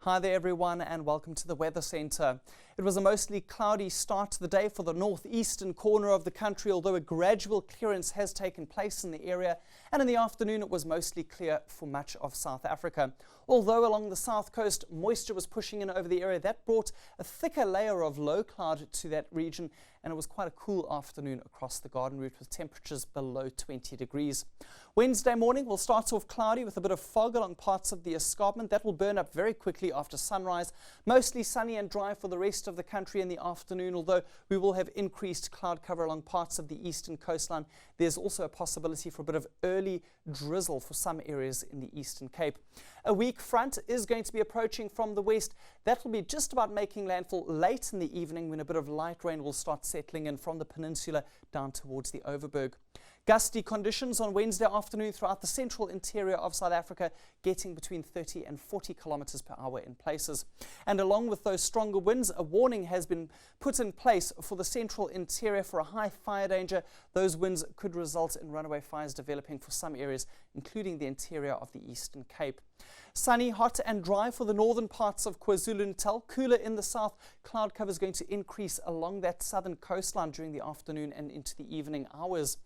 Hi there everyone and welcome to the Weather Centre. It was a mostly cloudy start to the day for the northeastern corner of the country, although a gradual clearance has taken place in the area, and in the afternoon it was mostly clear for much of South Africa. Although along the south coast moisture was pushing in over the area, that brought a thicker layer of low cloud to that region, and it was quite a cool afternoon across the Garden Route with temperatures below 20 degrees. Wednesday morning will start off cloudy with a bit of fog along parts of the escarpment. That will burn up very quickly after sunrise. Mostly sunny and dry for the rest of the country in the afternoon, although we will have increased cloud cover along parts of the eastern coastline. There's also a possibility for a bit of early drizzle for some areas in the Eastern Cape. A weak front is going to be approaching from the west. That will be just about making landfall late in the evening when a bit of light rain will start settling in from the peninsula down towards the Overberg. Gusty conditions on Wednesday afternoon throughout the central interior of South Africa, getting between 30 and 40 kilometers per hour in places. And along with those stronger winds, a warning has been put in place for the central interior for a high fire danger. Those winds could result in runaway fires developing for some areas, including the interior of the Eastern Cape. Sunny, hot and dry for the northern parts of KwaZulu-Natal. Cooler in the south. Cloud cover is going to increase along that southern coastline during the afternoon and into the evening hours.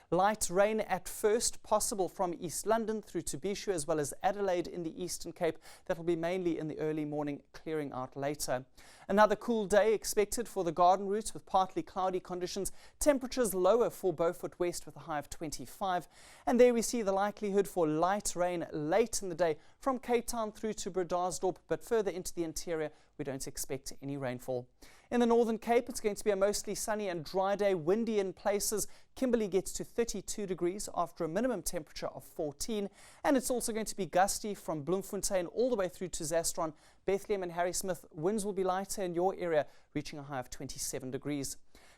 Light rain at first, possible from East London through to Bishu as well as Adelaide in the Eastern Cape. That will be mainly in the early morning, clearing out later. Another cool day expected for the Garden Route with partly cloudy conditions. Temperatures lower for Beaufort West with a high of 25. And there we see the likelihood for light rain late in the day from Cape Town through to Bredasdorp, but further into the interior we don't expect any rainfall. In the Northern Cape, it's going to be a mostly sunny and dry day, windy in places. Kimberley gets to 32 degrees after a minimum temperature of 14. And it's also going to be gusty from Bloemfontein all the way through to Zastron, Bethlehem and Harrismith. Winds will be lighter in your area, reaching a high of 27 degrees.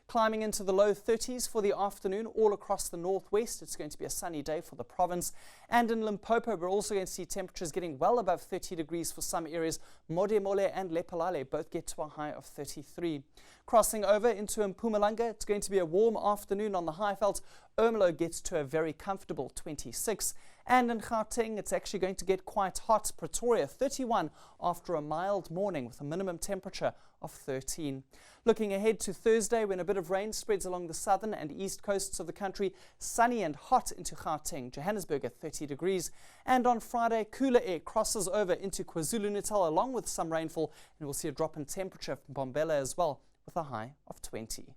Climbing into the low 30s for the afternoon all across the northwest. It's going to be a sunny day for the province. And in Limpopo, we're also going to see temperatures getting well above 30 degrees for some areas. Modimolle and Lephalale both get to a high of 33. Crossing over into Mpumalanga, it's going to be a warm afternoon on the Highveld. Ermelo gets to a very comfortable 26. And in Gauteng, it's actually going to get quite hot. Pretoria, 31 after a mild morning with a minimum temperature of 13. Looking ahead to Thursday, when a bit of rain spreads along the southern and east coasts of the country, sunny and hot into Gauteng, Johannesburg at 30 degrees. And on Friday, cooler air crosses over into KwaZulu-Natal along with some rainfall, and we'll see a drop in temperature from Bombela as well with a high of 20.